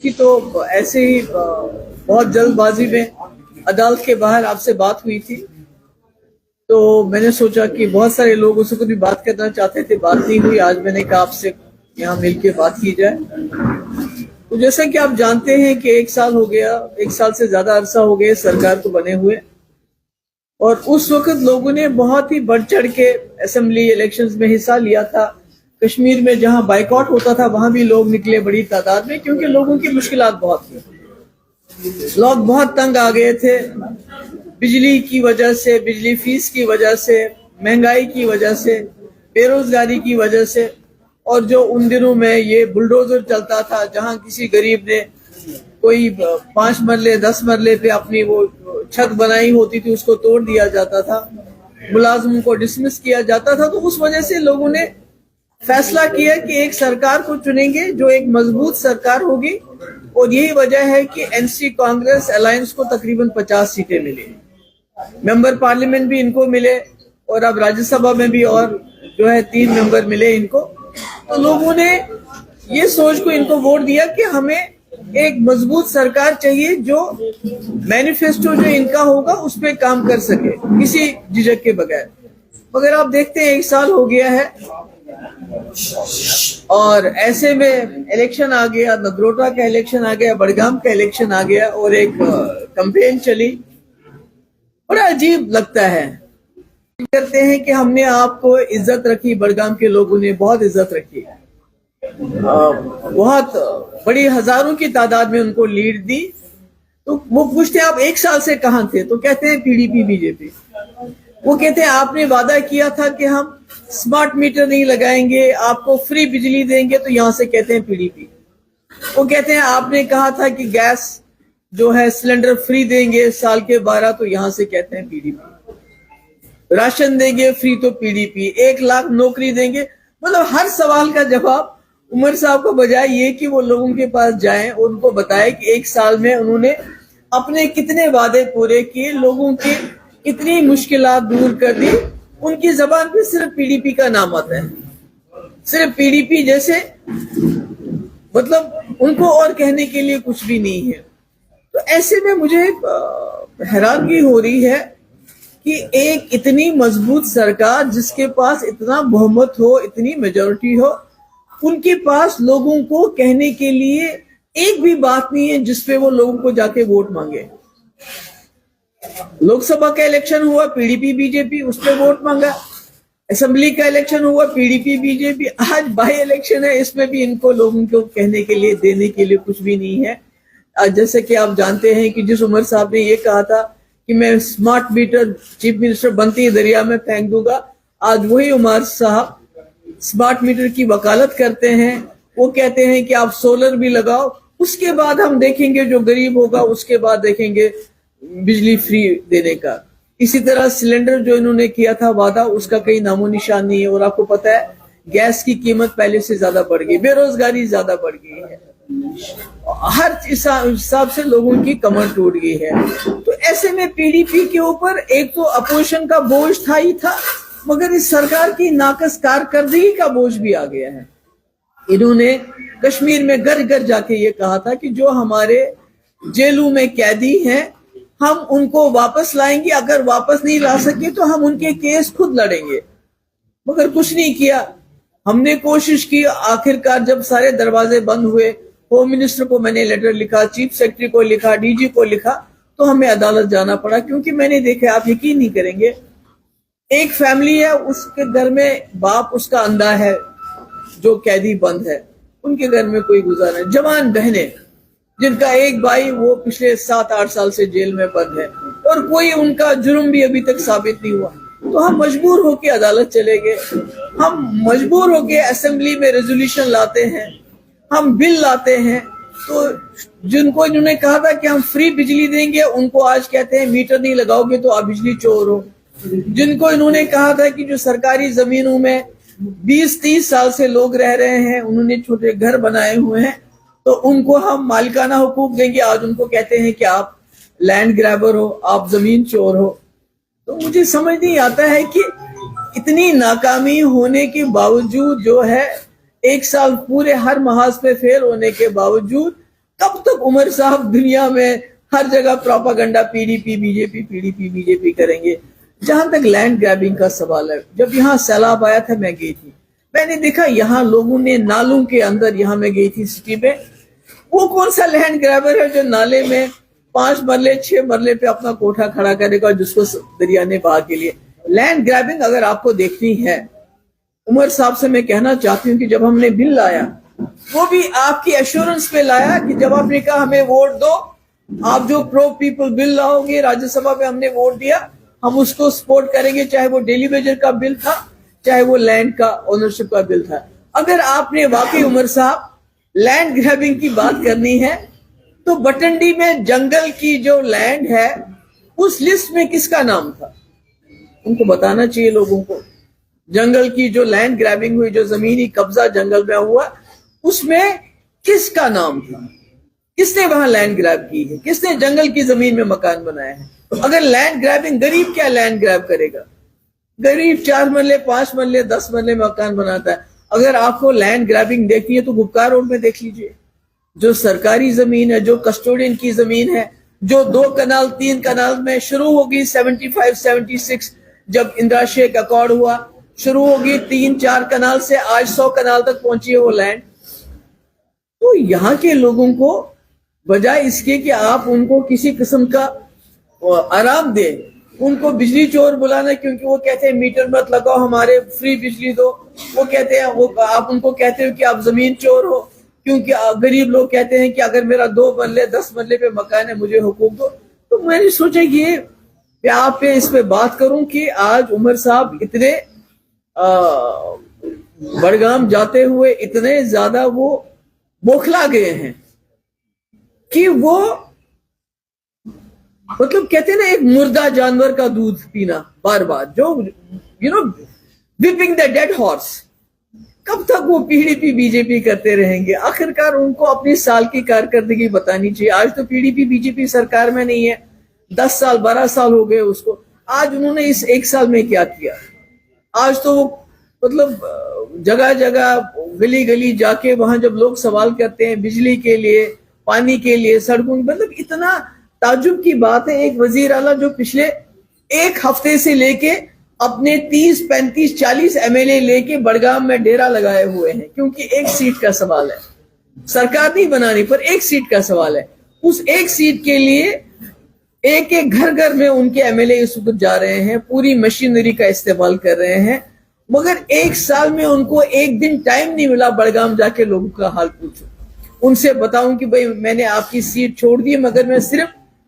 की तो ऐसे ही बहुत जल्दबाजी में अदालत के बाहर आपसे बात हुई थी, तो मैंने सोचा कि बहुत सारे लोग उसको भी बात करना चाहते थे, बात नहीं हुई। आज मैंने कहा आपसे यहाँ मिलके बात की जाए। तो जैसा कि आप जानते हैं कि 1 साल हो गया, 1 साल से ज्यादा अरसा हो गया सरकार को बने हुए, और उस वक्त लोगों ने बहुत ही बढ़ चढ़ के असेंबली इलेक्शंस में हिस्सा लिया था। कश्मीर में जहां बाइकआउट होता था वहां भी लोग निकले बड़ी तादाद में, क्योंकि लोगों की मुश्किलात बहुत थी। लोग बहुत तंग आ गए थे, बिजली की वजह से, बिजली फीस की वजह से, महंगाई की वजह से, बेरोजगारी की वजह से। और जो उन दिनों में ये बुलडोजर चलता था, जहां किसी गरीब ने कोई 5 मरले 10 मरले पे अपनी वो छत बनाई होती थी, उसको तोड़ दिया जाता था, मुलाजिमों को डिसमिस किया जाता था। तो उस वजह से लोगों ने फैसला किया कि एक सरकार को चुनेंगे जो एक मजबूत सरकार होगी, और यही वजह है कि एनसी कांग्रेस अलायंस को तकरीबन 50 सीटें मिली। मेंबर पार्लियामेंट भी इनको मिले, और अब राज्यसभा में भी और जो है 3 मेंबर मिले इनको। तो लोगों ने ये सोच को इनको वोट दिया कि हमें एक मजबूत सरकार चाहिए जो मैनिफेस्टो जो इनका होगा उस पर काम कर सके किसी झिझक के बगैर। मगर आप देखते हैं 1 साल हो गया है, और ऐसे में इलेक्शन आ गया, नगरोटा का इलेक्शन आ गया, बड़गाम का इलेक्शन आ गया, और एक कैंपेन चली। बड़ा अजीब लगता है। करते हैं कि हमने आपको इज्जत रखी, बड़गाम के लोगों ने बहुत इज्जत रखी, बहुत बड़ी हजारों की तादाद में उनको लीड दी। तो वो पूछते हैं आप 1 साल से कहां थे, तो कहते हैं पीडीपी बीजेपी। वो कहते हैं आपने वादा किया था कि हम स्मार्ट मीटर नहीं लगाएंगे, आपको फ्री बिजली देंगे, तो यहां से कहते हैं पीडीपी। वो कहते हैं आपने कहा था कि गैस जो है सिलेंडर फ्री देंगे साल के 12, तो यहां से कहते हैं पीडीपी। राशन देंगे फ्री, तो पीडीपी। 1 लाख नौकरी देंगे। मतलब हर सवाल का जवाब उमर साहब को बजाय ये कि वो लोगों के पास जाएं और उनको बताएं कि 1 साल में उन्होंने अपने कितने वादे पूरे किए, लोगों की कितनी मुश्किलात दूर कर दी। उनकी जबान पे सिर्फ पीडीपी का नाम आता है, सिर्फ पीडीपी जैसे, मतलब उनको और कहने के लिए कुछ भी नहीं है। तो ऐसे में मुझे हैरानगी हो रही है कि एक इतनी मजबूत सरकार जिसके पास इतना बहुमत हो, इतनी मेजॉरिटी हो, उनके पास लोगों को कहने के लिए एक भी बात नहीं है जिसपे वो लोगों को जाके वोट मांगे। लोकसभा का इलेक्शन हुआ, पीडीपी बीजेपी, उस पर वोट मांगा। असेंबली का इलेक्शन हुआ, पीडीपी बीजेपी। आज बाई इलेक्शन है, इसमें भी इनको लोगों को कहने के लिए, देने के लिए कुछ भी नहीं है। जैसे कि आप जानते हैं कि जिस उमर साहब ने ये कहा था कि मैं स्मार्ट मीटर चीफ मिनिस्टर बनती ही दरिया में फेंक दूंगा, आज वही उमर साहब स्मार्ट मीटर की वकालत करते हैं। वो कहते हैं कि आप सोलर भी लगाओ, उसके बाद हम देखेंगे जो गरीब होगा, उसके बाद देखेंगे बिजली फ्री देने का। इसी तरह सिलेंडर जो इन्होंने किया था वादा, उसका कहीं नामो निशान नहीं है। और आपको पता है गैस की कीमत पहले से ज्यादा बढ़ गई, बेरोजगारी ज्यादा बढ़ गई है, हर हिसाब से लोगों की कमर टूट गई है। तो ऐसे में पीडीपी के ऊपर एक तो अपोजिशन का बोझ था ही था, मगर इस सरकार की नाकस कारकर्दगी का बोझ भी आ गया है। इन्होंने कश्मीर में घर घर जाके ये कहा था कि जो हमारे जेलों में कैदी हैं हम उनको वापस लाएंगे, अगर वापस नहीं ला सके तो हम उनके केस खुद लड़ेंगे। मगर कुछ नहीं किया। हमने कोशिश की, आखिरकार जब सारे दरवाजे बंद हुए, होम मिनिस्टर को मैंने लेटर लिखा, चीफ सेक्रेटरी को लिखा, डीजी को लिखा, तो हमें अदालत जाना पड़ा। क्योंकि मैंने देखा, आप यकीन नहीं करेंगे, एक फैमिली है, उसके घर में बाप उसका अंधा है जो कैदी बंद है, उनके घर में कोई गुजारा नहीं। जवान बहनें जिनका एक भाई वो पिछले 7-8 साल से जेल में बंद है, और कोई उनका जुर्म भी अभी तक साबित नहीं हुआ। तो हम मजबूर होके अदालत चले गए, हम मजबूर होके असेंबली में रेजोल्यूशन लाते हैं, हम बिल लाते हैं। तो जिनको इन्होंने कहा था कि हम फ्री बिजली देंगे, उनको आज कहते हैं मीटर नहीं लगाओगे तो आप बिजली चोर हो। जिनको इन्होंने कहा था कि जो सरकारी जमीनों में 20-30 साल से लोग रह रहे हैं, उन्होंने छोटे घर बनाए हुए हैं, तो उनको हम मालिकाना हुकूक देंगे, आज उनको कहते हैं कि आप लैंड ग्रैबर हो, आप जमीन चोर हो। तो मुझे समझ नहीं आता है कि इतनी नाकामी होने के बावजूद जो है, 1 साल पूरे हर महाज पे फेल होने के बावजूद कब तक उमर साहब दुनिया में हर जगह प्रोपागंडा पीडीपी बीजेपी करेंगे? जहां तक लैंड ग्रैबिंग का सवाल है, जब यहाँ सैलाब आया था मैं गई थी, मैंने देखा यहाँ लोगों ने नालों के अंदर, यहाँ मैं गई थी सिटी में, वो कौन सा लैंड ग्रैबर है जो नाले में 5 मरले 6 मरले पे अपना कोठा खड़ा करेगा जिसको दरिया ने बहा के लिए? लैंड ग्रैबिंग अगर आपको देखनी है, उमर साहब से मैं कहना चाहती हूँ कि जब हमने बिल लाया वो भी आपकी एश्योरेंस पे लाया कि जब आपने कहा हमें वोट दो, आप जो प्रो पीपल बिल लाओगे राज्यसभा में, हमने वोट दिया, हम उसको सपोर्ट करेंगे, चाहे वो डेली वेजर का बिल था, चाहे वो लैंड का ओनरशिप का बिल था। अगर आपने वाकई उमर साहब लैंड ग्रैबिंग की बात करनी है तो बटंडी में जंगल की जो लैंड है उस लिस्ट में किसका नाम था? उनको बताना चाहिए लोगों को। जंगल की जो लैंड ग्रैबिंग हुई, जो जमीनी कब्जा जंगल में हुआ, उसमें किसका नाम था? किसने वहां लैंड ग्रैब की है? किसने जंगल की जमीन में मकान बनाया है? अगर लैंड ग्रैबिंग, गरीब क्या लैंड ग्रैब करेगा? गरीब 4 मरले 5 मरले 10 मरले मकान बनाता है। अगर आपको लैंड ग्रैबिंग देखनी है तो गुपकार रोड में देख लीजिए, जो सरकारी जमीन है, जो कस्टोडियन की जमीन है, जो 2 कनाल 3 कनाल में शुरू होगी 75-76 जब इंदिरा शेख अकॉर्ड हुआ, शुरू होगी 3-4 कनाल से आज 100 कनाल तक पहुंची है वो लैंड। तो यहाँ के लोगों को बजाय इसके कि आप उनको किसी किस्म का आराम दें, उनको बिजली चोर बुलाना, क्योंकि वो कहते हैं मीटर मत लगाओ, हमारे फ्री बिजली दो, वो कहते हैं, वो आप उनको कहते हो कि आप जमीन चोर हो, क्योंकि गरीब लोग कहते हैं कि अगर मेरा 2 मरले 10 मरले पे मकान है मुझे हुकूक दो। तो मैंने सोचा कि आप पे इस पे बात करूं कि आज उमर साहब इतने बड़गाम जाते हुए इतने ज्यादा वो बौखला गए हैं कि वो मतलब कहते हैं ना, एक मुर्दा जानवर का दूध पीना बार बार, जो विपिंग द डेड हॉर्स। कब तक वो पीडीपी बीजेपी करते रहेंगे? आखिरकार उनको अपनी साल की कारकर्दगी बतानी चाहिए। आज तो पीडीपी बीजेपी सरकार में नहीं है, 10 साल 12 साल हो गए उसको। आज उन्होंने इस 1 साल में क्या किया? आज तो मतलब जगह जगह गली गली जाके वहां जब लोग सवाल करते हैं बिजली के लिए, पानी के लिए, सड़कों, मतलब इतना ताजुब की बात है। एक वजीर आला जो पिछले 1 हफ्ते से लेके अपने 30, 35, 40 एमएलए लेके बड़गाम में डेरा लगाए हुए हैं, क्योंकि 1 सीट का सवाल है, सरकार नहीं बनानी पर 1 सीट का सवाल है। उस 1 सीट के लिए एक घर घर में उनके एमएलए इस वक्त जा रहे हैं, पूरी मशीनरी का इस्तेमाल कर रहे हैं, मगर 1 साल में उनको 1 दिन टाइम नहीं मिला बड़गाम जाके लोगों का हाल पूछो, उनसे बताऊं कि भाई मैंने आपकी सीट छोड़ दी, मगर मैं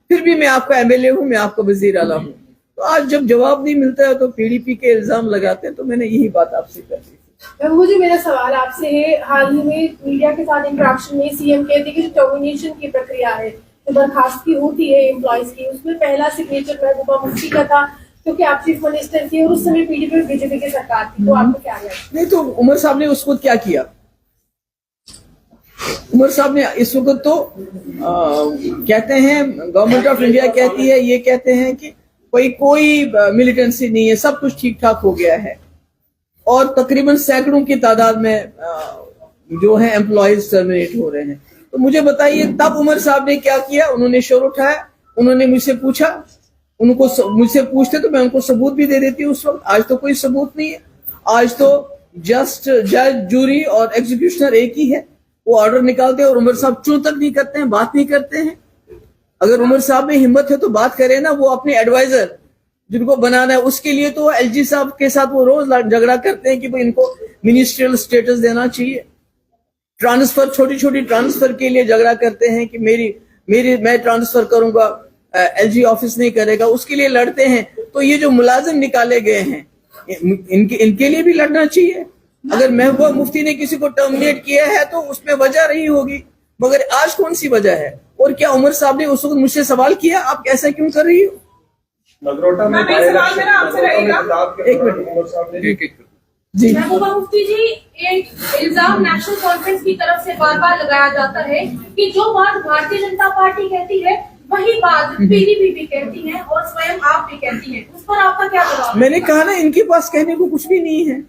फिर भी मैं आपका एमएलए हूं, मैं आपका वजीर आला हूं। तो आज जब जवाब नहीं मिलता है तो पीडीपी के इल्जाम लगाते हैं। तो मैंने यही बात आपसे कर दी थी। मुझे मेरा सवाल आपसे है, हाल ही में मीडिया के साथ इंटरेक्शन में सीएम कहते हैं कि जो टर्मिनेशन की प्रक्रिया है, जो बर्खास्तगी होती है एम्प्लॉयज की, उसमें पहला सिग्नेचर महबूबा मुफ्ती का था, क्योंकि आप चीफ मिनिस्टर थे और उस समय पीडीपी और बीजेपी की सरकार थी। तो आपको क्या लगा? नहीं तो उमर साहब ने उसको क्या किया? उमर साहब ने इस वक्त तो कहते हैं, गवर्नमेंट ऑफ इंडिया कहती है, ये कहते हैं कि कोई मिलिटेंसी नहीं है, सब कुछ ठीक ठाक हो गया है, और तकरीबन सैकड़ों की तादाद में जो है एम्प्लॉयज टर्मिनेट हो रहे हैं। तो मुझे बताइए तब उमर साहब ने क्या किया? उन्होंने शोर उठाया, उन्होंने मुझसे पूछा, मुझसे पूछते तो मैं उनको सबूत भी दे देती उस वक्त। आज तो कोई सबूत नहीं है, आज तो जस्ट जज, जूरी और एग्जीक्यूशनर एक ही है, वो ऑर्डर निकालते हैं और उमर साहब चूं तक नहीं करते हैं, बात नहीं करते हैं। अगर उमर साहब में हिम्मत है तो बात करें ना, वो अपने एडवाइजर जिनको बनाना है उसके लिए तो एलजी साहब के साथ वो रोज झगड़ा करते हैं कि भाई इनको मिनिस्ट्रियल स्टेटस देना चाहिए। ट्रांसफर, छोटी छोटी ट्रांसफर के लिए झगड़ा करते हैं कि मैं ट्रांसफर करूंगा, एलजी ऑफिस नहीं करेगा, उसके लिए लड़ते हैं। तो ये जो मुलाजिम निकाले गए हैं इनके लिए भी लड़ना चाहिए। अगर महबूबा मुफ्ती ने किसी को टर्मिनेट किया है तो उसमें वजह रही होगी, मगर आज कौन सी वजह है? और क्या उमर साहब ने उस वक्त मुझसे सवाल किया आप ऐसा क्यों कर रही हो? एक मिनट जी। महबूबा मुफ्ती जी, एक इल्जाम नेशनल कॉन्फ्रेंस की तरफ से बार बार लगाया जाता है कि जो बात भारतीय जनता पार्टी कहती है वही बात पीडीपी भी कहती है और स्वयं आप भी कहती हैं, उस पर आपका क्या जवाब? मैंने कहा ना, इनके पास कहने को कुछ भी नहीं है।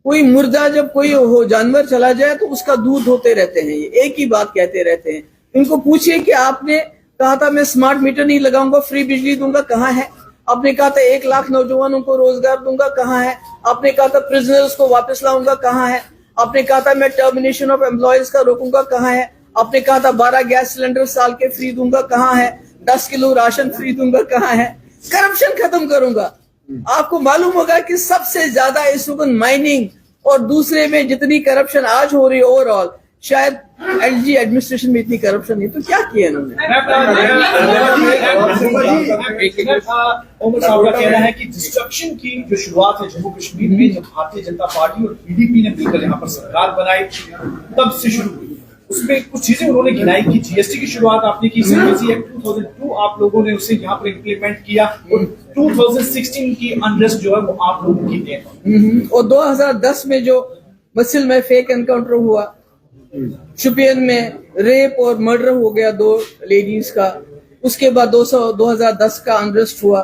कोई मुर्दा जब कोई हो जानवर चला जाए तो उसका दूध होते रहते हैं, ये एक ही बात कहते रहते हैं। इनको पूछिए कि आपने कहा था मैं स्मार्ट मीटर नहीं लगाऊंगा, फ्री बिजली दूंगा, कहाँ है? आपने कहा था 1 लाख नौजवानों को रोजगार दूंगा, कहाँ है? आपने कहा था प्रिजनर्स को वापस लाऊंगा, कहाँ है? आपने कहा था मैं टर्मिनेशन ऑफ एम्प्लॉयज का रोकूंगा, कहाँ है? आपने कहा था 12 गैस सिलेंडर साल के फ्री दूंगा, कहाँ है? 10 किलो राशन फ्री दूंगा, कहाँ है? करप्शन खत्म करूंगा। आपको मालूम होगा कि सबसे ज्यादा इस वक्त माइनिंग और दूसरे में जितनी करप्शन आज हो रही है ओवरऑल, शायद एलजी एडमिनिस्ट्रेशन में इतनी करप्शन नहीं, तो क्या किया इन्होंने? उमर साहब का कहना है कि डिस्ट्रक्शन की जो शुरुआत है जम्मू कश्मीर में जब भारतीय जनता पार्टी और पीडीपी ने मिलकर यहाँ पर सरकार बनाई तब से शुरू हुई। उसमें कुछ चीजें उन्होंने गिनाई कि जीएसटी की शुरुआत आपने की, सीबीएसई एक्ट 2002 आप लोगों ने उसे यहाँ पर इम्प्लीमेंट किया, और 2016 की अनरेस्ट जो है वो आप लोगों की थी, और 2010 में जो मसिल में फेक एनकाउंटर हुआ, शुपियन में रेप और मर्डर हो गया 2 लेडीज का, उसके बाद 2010 का अनरेस्ट हुआ,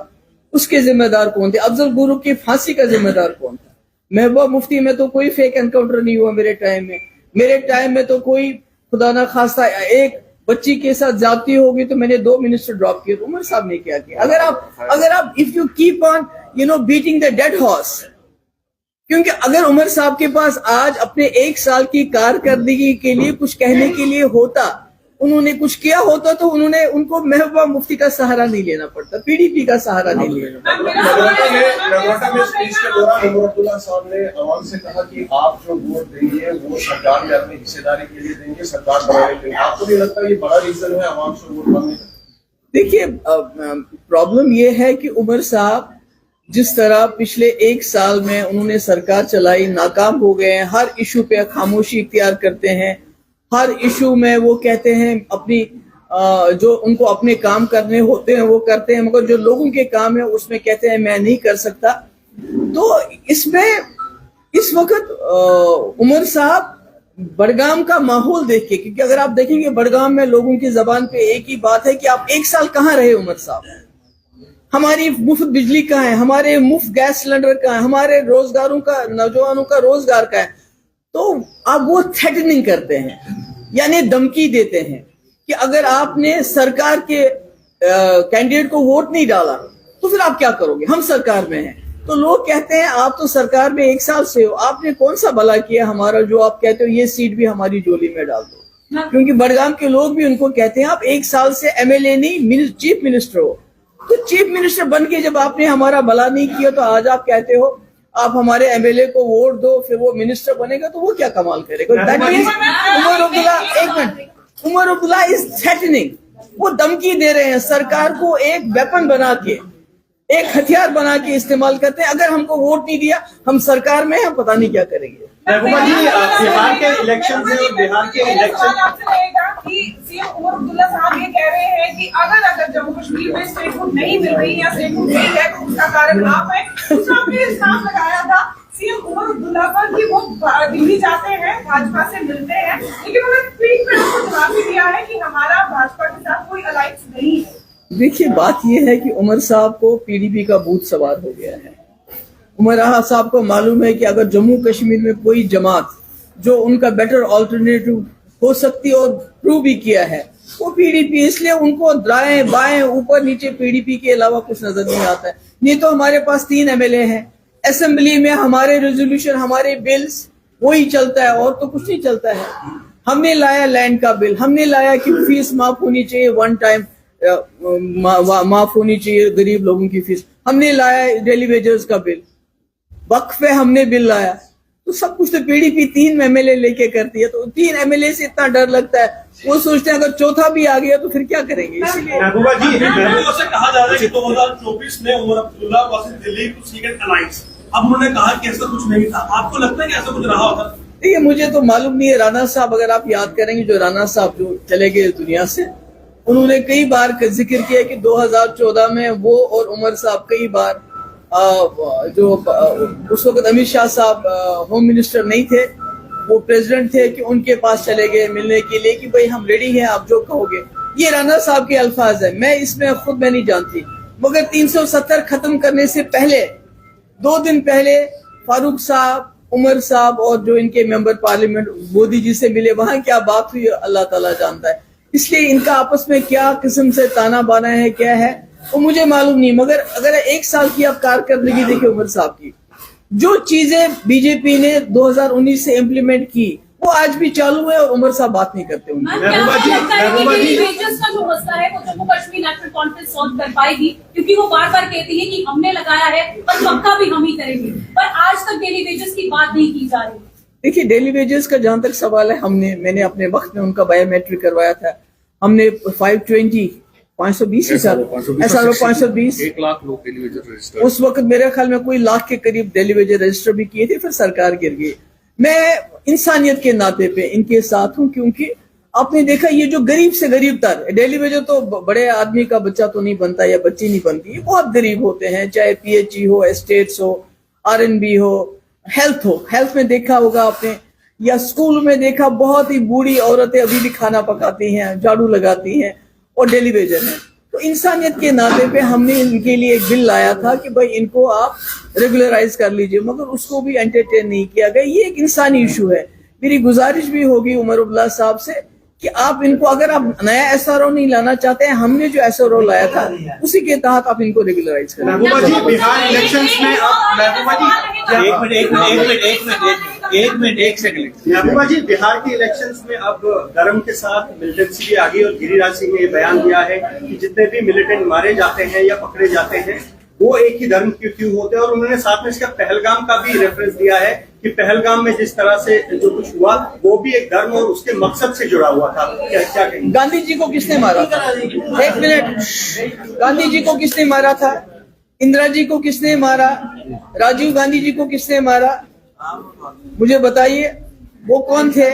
उसके जिम्मेदार कौन थे? अफजल गुरु की फांसी का जिम्मेदार कौन था? महबूबा मुफ्ती में तो कोई फेक एनकाउंटर नहीं हुआ मेरे टाइम में तो कोई खुदा ना खास्ता एक बच्ची के साथ जाती होगी तो मैंने 2 मिनिस्टर ड्रॉप किए, तो उमर साहब ने क्या किया? अगर आप if you keep on beating the dead horse, क्योंकि अगर उमर साहब के पास आज अपने 1 साल की कारकर्दगी के लिए कुछ कहने के लिए होता, उन्होंने कुछ किया होता, तो उनको महबूबा मुफ्ती का सहारा नहीं लेना पड़ता, पीडीपी का सहारा नहीं लेना पड़ता। नगरोटा में स्पीच के दौरान उमर अब्दुल्ला साहब ने अवाम से कहा कि आप जो वोट देंगे वो सरकार में अपनी हिस्सेदारी के लिए देंगे, सरकार बनाने के लिए। आपको नहीं लगता ये बड़ा रीजन है अवाम से वोट मांगने का? देखिए, प्रॉब्लम ये है कि उमर साहब जिस तरह पिछले 1 साल में उन्होंने सरकार चलाई, नाकाम हो गए हैं, हर इशू पे खामोशी इख्तियार करते हैं, हर इशू में वो कहते हैं अपनी जो उनको अपने काम करने होते हैं वो करते हैं, मगर जो लोगों के काम है उसमें कहते हैं मैं नहीं कर सकता। तो इसमें इस वक्त उमर साहब बड़गाम का माहौल देख के, क्योंकि अगर आप देखेंगे बड़गाम में लोगों की जबान पे एक ही बात है कि आप 1 साल कहाँ रहे उमर साहब? हमारी मुफ्त बिजली कहाँ है? हमारे मुफ्त गैस सिलेंडर कहाँ है? हमारे रोजगारों का, नौजवानों का रोजगार कहाँ है? तो आप वो थ्रेटनिंग करते हैं, यानी धमकी देते हैं कि अगर आपने सरकार के कैंडिडेट को वोट नहीं डाला तो फिर आप क्या करोगे? हम सरकार में हैं। तो लोग कहते हैं आप तो सरकार में 1 साल से हो, आपने कौन सा भला किया हमारा जो आप कहते हो ये सीट भी हमारी झोली में डाल दो? क्योंकि बड़गाम के लोग भी उनको कहते हैं आप 1 साल से एमएलए नहीं चीफ मिनिस्टर हो। तो चीफ मिनिस्टर बन के जब आपने हमारा भला नहीं किया तो आज आप कहते हो आप हमारे एमएलए को वोट दो, फिर वो मिनिस्टर बनेगा, तो वो क्या कमाल करेगा? That means Omar Abdullah is threatening, वो धमकी दे रहे हैं, सरकार को एक वेपन बना के, एक हथियार बना के इस्तेमाल करते हैं। अगर हमको वोट नहीं दिया, हम सरकार में हम पता नहीं क्या करेंगे। महबूबा जी, बिहार के इलेक्शन से और बिहार के इलेक्शन कि सीएम उमर अब्दुल्ला साहब ये कह रहे हैं कि अगर जम्मू कश्मीर में स्टेटहुड नहीं मिल रही या स्टेटहुड नहीं है तो उसका कारण आप है। दूसरा आपने इल्जाम लगाया था सीएम उमर अब्दुल्ला पर कि वो दिल्ली जाते हैं, भाजपा से मिलते हैं, लेकिन उन्होंने ट्वीट में उसको जवाब भी दिया है कि हमारा भाजपा के साथ कोई अलायंस नहीं है। देखिए, बात यह है कि उमर साहब को पीडीपी का भूत सवार हो गया है। उमर साहब को मालूम है कि अगर जम्मू कश्मीर में कोई जमात जो उनका बेटर ऑल्टरनेटिव हो सकती है और प्रूव भी किया है वो पीडीपी, इसलिए उनको दाएं बाएं ऊपर नीचे पीडीपी के अलावा कुछ नजर नहीं आता है। नहीं तो हमारे पास 3 एमएलए हैं, असेंबली में हमारे रेजोल्यूशन, हमारे बिल्स वही चलता है और तो कुछ नहीं चलता है। हमने लाया लैंड का बिल, हमने लाया कि फीस माफ होनी चाहिए, 1 टाइम माफ होनी चाहिए गरीब लोगों की फीस, हमने लाया डेली वेजेस का बिल, वक्फ पे हमने बिल लाया, तो सब कुछ तो पीडीपी 3 एमएलए लेके करती है। तो 3 एमएलए से इतना डर लगता है, वो सोचते हैं अगर चौथा भी आ गया तो फिर क्या करेंगे। इसलिए महबूबा जी, से कहा जा रहा है कि 2024 में Omar Abdullah versus Delhi to seek an alliance. अब उन्होंने कहा कि ऐसा कुछ नहीं था, आपको लगता है कि ऐसा कुछ रहा होगा? देखिए, मुझे तो मालूम नहीं है। राणा साहब, अगर आप याद करेंगे, जो राणा साहब जो चले गए दुनिया से, उन्होंने कई बार जिक्र किया कि 2014 में वो और उमर साहब कई बार जो उस वक्त अमित शाह साहब होम मिनिस्टर नहीं थे, वो प्रेसिडेंट थे, कि उनके पास चले गए मिलने के लिए कि भाई हम रेडी हैं, आप जो कहोगे। ये राणा साहब के अल्फाज है, मैं इसमें खुद मैं नहीं जानती। मगर 370 खत्म करने से पहले 2 दिन पहले फारूक साहब, उमर साहब और जो इनके मेंबर पार्लियामेंट मोदी जी से मिले, वहां क्या बात हुई अल्लाह ताला जानता है। اس لیے ان کا آپس میں کیا قسم سے تانا بانا ہے کیا ہے وہ مجھے معلوم نہیں، مگر اگر 1 سال کی آپ کارکردگی دیکھیں عمر صاحب کی، جو چیزیں بی جے پی نے 2019 سے امپلیمنٹ کی وہ آج بھی چالو ہے اور عمر صاحب بات نہیں کرتے ان کی۔ کا جو مسئلہ ہے وہ Jammu Kashmir national conference solve کر پائے گی، کیونکہ وہ بار بار کہتی ہے کہ ہم نے لگایا ہے اور پکا بھی ہم ہی کریں گے، پر آج تک ڈیلی ویجز کی بات نہیں کی جا رہی۔ دیکھیے ڈیلی ویجز کا جہاں تک سوال ہے، میں نے اپنے وقت میں ان کا بایو میٹرک کروایا تھا، ہم نے 520 520 520 1 لاکھ لوگ ڈیلی ویجر رجسٹر، اس وقت میرے خیال میں کوئی لاکھ کے قریب ڈیلی ویجر رجسٹر بھی کیے تھے، پھر سرکار گر گئی۔ میں انسانیت کے ناطے پہ ان کے ساتھ ہوں، کیونکہ آپ نے دیکھا یہ جو غریب سے غریب تر ڈیلی ویجر تو بڑے آدمی کا بچہ تو نہیں بنتا یا بچی نہیں بنتی، یہ بہت غریب ہوتے ہیں، چاہے پی ایچ ای ہو، اسٹیٹس ہو، RNB ہو، ہیلتھ میں دیکھا ہوگا آپ نے، یا اسکول میں دیکھا بہت ہی بوڑھی عورتیں ابھی بھی کھانا پکاتی ہیں، جھاڑو لگاتی ہیں اور ڈیلی ویجر ہیں۔ تو انسانیت کے ناطے پہ ہم نے ان کے لیے ایک بل لایا تھا کہ بھائی ان کو آپ ریگولرائز کر لیجئے، مگر اس کو بھی انٹرٹین نہیں کیا گیا۔ یہ ایک انسانی ایشو ہے۔ میری گزارش بھی ہوگی عمر عبداللہ صاحب سے کہ آپ ان کو، اگر آپ نیا SRO نہیں لانا چاہتے ہیں، ہم نے جو SRO لایا تھا اسی کے تحت آپ ان کو ریگولرائز کریں۔ محبوبہ جی بہار الیکشنز میں محبوبہ جی بہار کے الیکشنز میں اب گرم کے ساتھ ملیٹنسی بھی آ گئی، اور گری راج سنگھ نے یہ بیان دیا ہے کہ جتنے بھی ملیٹنٹ مارے جاتے ہیں یا پکڑے جاتے ہیں وہ ایک ہی دھرم کے کیوں ہوتے ہیں، اور انہوں نے ساتھ میں اس کا پہلگام کا بھی ریفرنس دیا ہے کہ پہلگام میں جس طرح سے جو کچھ ہوا وہ بھی ایک دھرم اور اس کے مقصد سے جڑا ہوا تھا۔ کیا کہیں گے؟ گاندھی جی کو کس نے مارا تھا؟ 1 منٹ، گاندھی جی کو کس نے مارا تھا؟ اندرا جی کو کس نے مارا؟ راجیو گاندھی جی کو کس نے مارا؟ مجھے بتائیے وہ کون تھے؟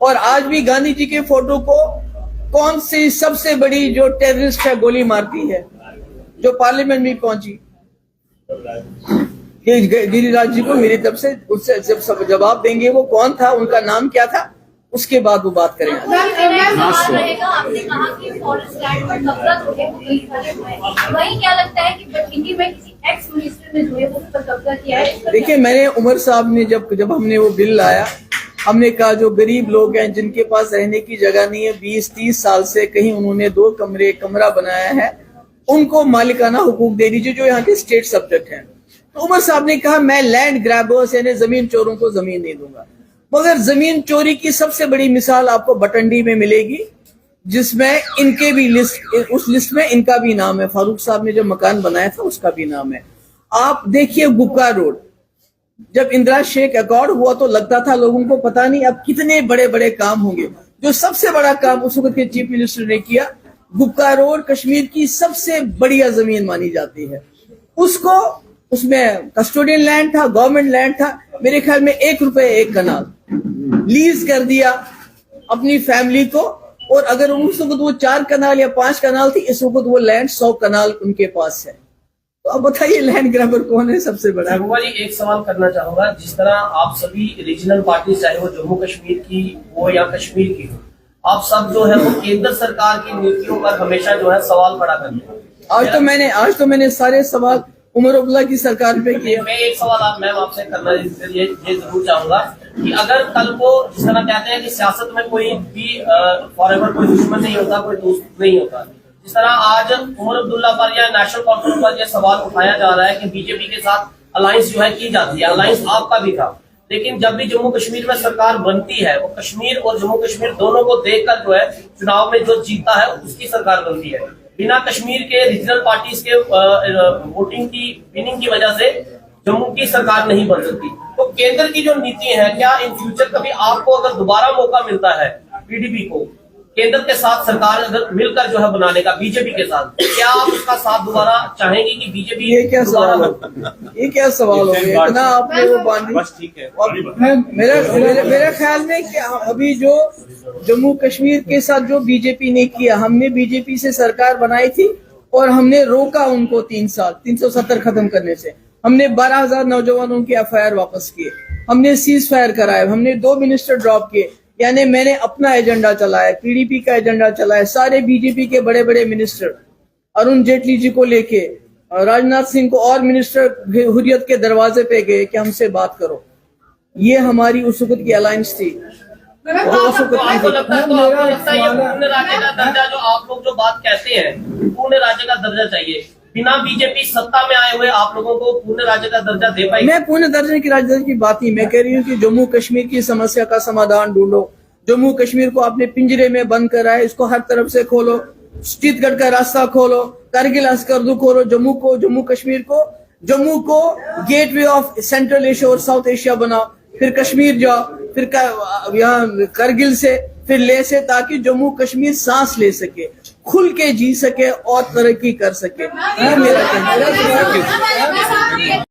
اور آج بھی گاندھی جی کے فوٹو کو کون سی سب سے بڑی جو ٹیررسٹ ہے گولی مارتی ہے، جو پارلیمنٹ میں پہنچی؟ گری راج جی کو میری طرف سے اس سے جب سب جواب دیں گے وہ کون تھا، ان کا نام کیا تھا، اس کے بعد وہ بات کریں گے۔ آپ نے کہا کہ فارسٹ لینڈ پر قبضہ جو ہے وہ کئی سارے ہوئے ہیں، وہیں کیا لگتا ہے کہ بٹھنڈی میں کسی ایکس منسٹر نے جو ہے وہ اس پر قبضہ کیا ہے؟ دیکھیں میں نے عمر صاحب نے جب ہم نے وہ بل لایا، ہم نے کہا جو غریب لوگ ہیں جن کے پاس رہنے کی جگہ نہیں ہے، 20-30 سال سے کہیں انہوں نے 2 کمرے کمرہ بنایا ہے، ان کو مالکانہ حقوق دے دیجیے جو یہاں کے اسٹیٹ سبجیکٹ ہیں۔ تو عمر صاحب نے کہا میں لینڈ گریبرز یعنی زمین چوروں کو زمین نہیں دوں گا، مگر زمین چوری کی سب سے بڑی مثال آپ کو بٹنڈی میں ملے گی، جس میں ان کے بھی اس لسٹ میں ان کا بھی نام ہے، فاروق صاحب نے جو مکان بنایا تھا اس کا بھی نام ہے۔ آپ دیکھیے گپکا روڈ، جب اندرا شیخ ایکارڈ ہوا تو لگتا تھا لوگوں کو پتہ نہیں اب کتنے بڑے بڑے کام ہوں گے، جو سب سے بڑا کام اس وقت کے چیف منسٹر نے کیا، گپکا روڈ کشمیر کی سب سے بڑی زمین مانی جاتی ہے، اس میں کسٹوڈین لینڈ تھا، گورنمنٹ لینڈ تھا، میرے خیال میں 1 روپے 1 کنال لیز کر دیا اپنی فیملی کو، اور اگر اس وقت وہ 4 کنال یا 5 کنال تھی، اس وقت وہ لینڈ 100 کنال ان کے پاس ہے۔ تو اب بتائیے لینڈ گرابر کون ہے سب سے بڑا؟ محبوبہ جی ایک سوال کرنا چاہوں گا، جس طرح آپ سبھی ریجنل پارٹیز چاہے وہ جموں کشمیر کی ہو یا کشمیر کی ہو، آپ سب جو ہے وہ کیندر سرکار کی نیتیوں پر ہمیشہ جو ہے سوال کھڑا کرتے ہیں۔ آج تو میں نے سارے سوال عمر عبداللہ کی سرکار پہ کیا۔ میں ایک سوال آپ سے کرنا یہ ضرور چاہوں گا کہ اگر کل کو جس طرح کہتے ہیں کہ سیاست میں کوئی بھی فار ایور کوئی دشمن نہیں ہوتا، کوئی دوست نہیں ہوتا، جس طرح آج عمر عبداللہ پر یا نیشنل کانفرنس پر یہ سوال اٹھایا جا رہا ہے کہ بی جے پی کے ساتھ الائنس جو ہے کی جاتی ہے، الائنس آپ کا بھی تھا، لیکن جب بھی جموں کشمیر میں سرکار بنتی ہے وہ کشمیر اور جموں کشمیر دونوں کو دیکھ کر جو ہے چناؤ میں جو جیتا ہے اس کی سرکار بنتی ہے، بنا کشمیر کے ریجنل پارٹیز کے ووٹنگ کی وننگ کی وجہ سے جموں کی سرکار نہیں بن سکتی۔ تو کیندر کی جو نیتی ہے، کیا ان فیوچر کبھی آپ کو اگر دوبارہ موقع ملتا ہے PDP کو کیندر کے ساتھ سرکار اگر مل کر جو ہے بنانے کا بی جے پی کے ساتھ، کیا آپ اس کا ساتھ دوبارہ چاہیں گی کہ بی جے پی؟ یہ کیا سوال ہو گیا اتنا آپ نے وہ باندھی؟ میرے خیال میں کہ ابھی جو جموں کشمیر کے ساتھ جو بی جے پی نے کیا، ہم نے بی جے پی سے سرکار بنائی تھی اور ہم نے روکا ان کو 3 سال 370 ختم کرنے سے، ہم نے 12,000 نوجوانوں کے FIR واپس کیے، ہم نے سیز فائر کرائے، ہم نے 2 منسٹر ڈراپ کیے، یعنی میں نے اپنا ایجنڈا چلایا، PDP کا ایجنڈا چلایا، سارے بی جے پی کے بڑے بڑے منسٹر ارون جیٹلی جی کو لے کے راجناتھ سنگھ کو اور منسٹر حریت کے دروازے پہ گئے کہ ہم سے بات کرو۔ یہ ہماری اس وقت کی الائنس تھی۔ मैडम, और उसको तो आपको लगता है ये मेरा पूर्ण राज्य का दर्जा जो आप लोग जो बात कहते हैं पूर्ण राज्य का दर्जा चाहिए, बिना बीजेपी सत्ता में आए हुए आप लोगों को पूर्ण राज्य का दर्जा दे पाएगी? मैं पूर्ण दर्जे की राजधानी की बात ही मैं कह रही हूँ कि जम्मू कश्मीर की समस्या का समाधान ढूंढो। जम्मू कश्मीर को आपने पिंजरे में बंद करा है, इसको हर तरफ से खोलो, चित्तगढ़ का रास्ता खोलो, करगिल अस्करदू खोलो, जम्मू कश्मीर को जम्मू को गेटवे ऑफ सेंट्रल एशिया और साउथ एशिया बनाओ, फिर कश्मीर जाओ, फिर यहाँ करगिल से फिर ले से, ताकि जम्मू कश्मीर सांस ले सके, खुल के जी सके और तरक्की कर सके। ये मेरा कहना है।